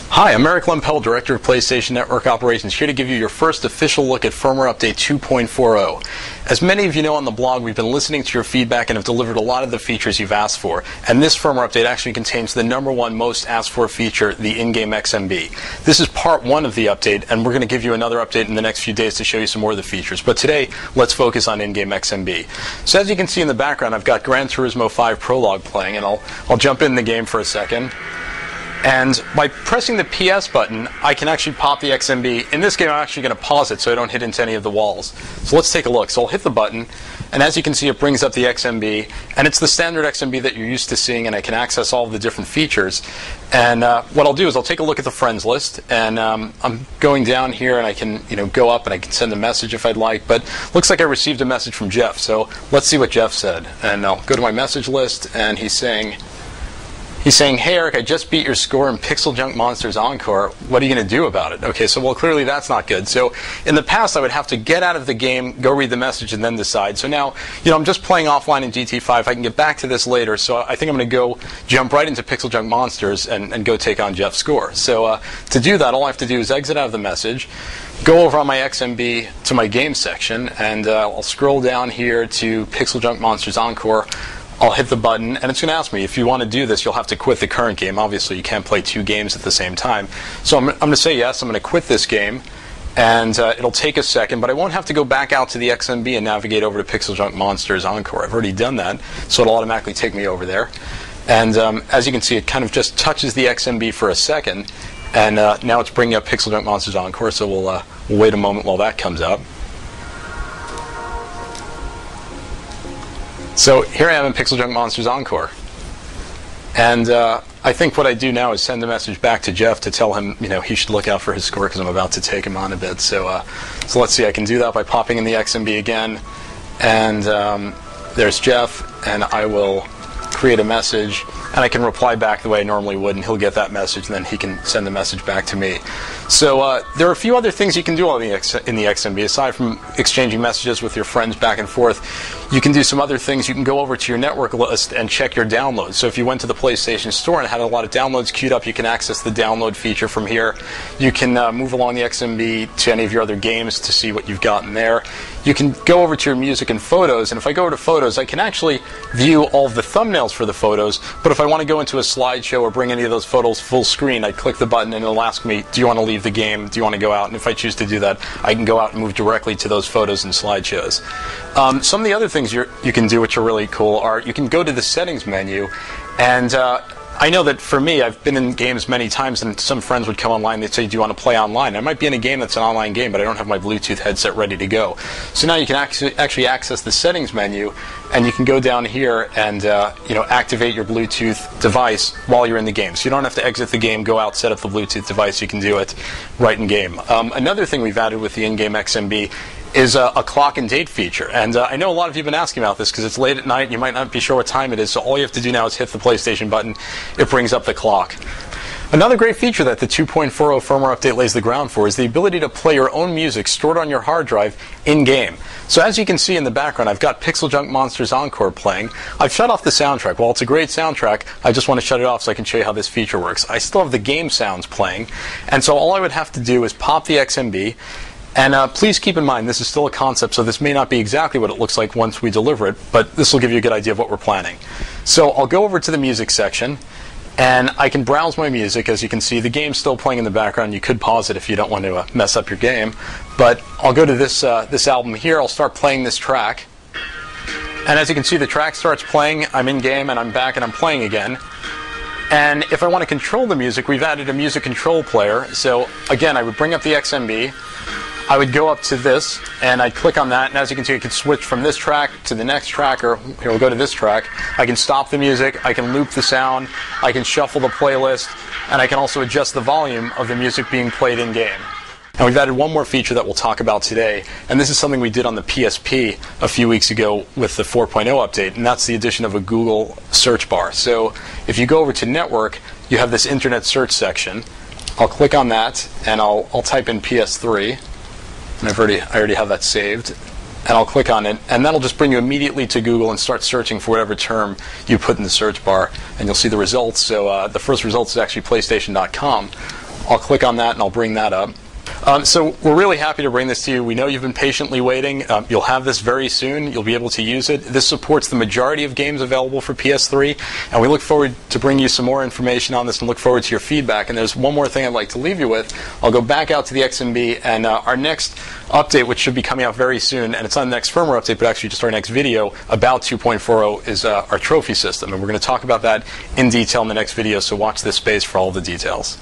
Hi, I'm Eric Lempel, Director of PlayStation Network Operations, here to give you your first official look at firmware update 2.40. As many of you know on the blog, we've been listening to your feedback and have delivered a lot of the features you've asked for. And this firmware update actually contains the #1 most asked for feature, the in-game XMB. This is part 1 of the update, and we're going to give you another update in the next few days to show you some more of the features. But today, let's focus on in-game XMB. So as you can see in the background, I've got Gran Turismo 5 Prologue playing, and I'll jump in the game for a second. And by pressing the PS button, I can actually pop the XMB. In this game, I'm actually going to pause it so I don't hit into any of the walls. So let's take a look. So I'll hit the button, and as you can see, it brings up the XMB. And it's the standard XMB that you're used to seeing, and I can access all of the different features. And what I'll do is I'll take a look at the friends list, and I'm going down here, and I can go up, and I can send a message if I'd like. But looks like I received a message from Jeff. So let's see what Jeff said. And I'll go to my message list, and he's saying, "Hey Eric, I just beat your score in Pixel Junk Monsters Encore. What are you going to do about it?" Okay, so clearly that's not good. So in the past, I would have to get out of the game, go read the message, and then decide. So now, I'm just playing offline in GT5. I can get back to this later. So I think I'm going to jump right into Pixel Junk Monsters and go take on Jeff's score. So to do that, all I have to do is exit out of the message, go over on my XMB to my game section, and I'll scroll down here to Pixel Junk Monsters Encore. I'll hit the button, and it's going to ask me, if you want to do this, you'll have to quit the current game. Obviously, you can't play 2 games at the same time. So I'm going to say yes. I'm going to quit this game, and it'll take a second, but I won't have to go back out to the XMB and navigate over to Pixel Junk Monsters Encore. I've already done that, so it'll automatically take me over there. And as you can see, it kind of just touches the XMB for a second, and now it's bringing up Pixel Junk Monsters Encore, so we'll wait a moment while that comes up. So here I am in Pixel Junk Monsters Encore. And I think what I do now is send a message back to Jeff to tell him, he should look out for his score because I'm about to take him on a bit. So let's see, I can do that by popping in the XMB again. And there's Jeff, and I will create a message, and I can reply back the way I normally would, and he'll get that message, and then he can send the message back to me. So there are a few other things you can do in the XMB. Aside from exchanging messages with your friends back and forth, you can do some other things. You can go over to your network list and check your downloads. So if you went to the PlayStation Store and had a lot of downloads queued up, you can access the download feature from here. You can move along the XMB to any of your other games to see what you've gotten there. You can go over to your music and photos, and if I go over to photos, I can actually view all of the thumbnails for the photos, but if I want to go into a slideshow or bring any of those photos full screen, I'd click the button and it'll ask me, do you want to leave the game? Do you want to go out? And if I choose to do that, I can go out and move directly to those photos and slideshows. Some of the other things you can do which are really cool are you can go to the settings menu, and I know that for me, I've been in games many times, and some friends would come online, they'd say, do you want to play online? I might be in a game that's an online game, but I don't have my Bluetooth headset ready to go. So now you can actually access the settings menu, and you can go down here and activate your Bluetooth device while you're in the game. So you don't have to exit the game, go out, set up the Bluetooth device. You can do it right in game. Another thing we've added with the in-game XMB is a clock and date feature. And I know a lot of you have been asking about this because it's late at night and you might not be sure what time it is, so all you have to do now is hit the PlayStation button. It brings up the clock. Another great feature that the 2.40 firmware update lays the ground for is the ability to play your own music stored on your hard drive in-game. So as you can see in the background, I've got Pixel Junk Monsters Encore playing. I've shut off the soundtrack. While it's a great soundtrack, I just want to shut it off so I can show you how this feature works. I still have the game sounds playing, and so all I would have to do is pop the XMB. And please keep in mind, this is still a concept, so this may not be exactly what it looks like once we deliver it, but this will give you a good idea of what we're planning. So I'll go over to the music section, and I can browse my music. As you can see, the game's still playing in the background. You could pause it if you don't want to mess up your game. But I'll go to this album here. I'll start playing this track. And as you can see, the track starts playing. I'm in game, and I'm back, and I'm playing again. And if I want to control the music, we've added a music control player. So again, I would bring up the XMB. I would go up to this, and I'd click on that, and as you can see, I can switch from this track to the next track, or here we'll go to this track. I can stop the music, I can loop the sound, I can shuffle the playlist, and I can also adjust the volume of the music being played in-game. And we've added one more feature that we'll talk about today, and this is something we did on the PSP a few weeks ago with the 4.0 update, and that's the addition of a Google search bar. So if you go over to Network, you have this Internet search section. I'll click on that, and I'll type in PS3. And I already have that saved, and I'll click on it, and that'll just bring you immediately to Google and start searching for whatever term you put in the search bar, and you'll see the results. So the first result is actually PlayStation.com. I'll click on that and I'll bring that up. So we're really happy to bring this to you. We know you've been patiently waiting. You'll have this very soon. You'll be able to use it. This supports the majority of games available for PS3, and we look forward to bringing you some more information on this and look forward to your feedback. And there's one more thing I'd like to leave you with. I'll go back out to the XMB, and our next update, which should be coming out very soon, and it's not the next firmware update, but actually just our next video about 2.40 is our trophy system. And we're going to talk about that in detail in the next video, so watch this space for all the details.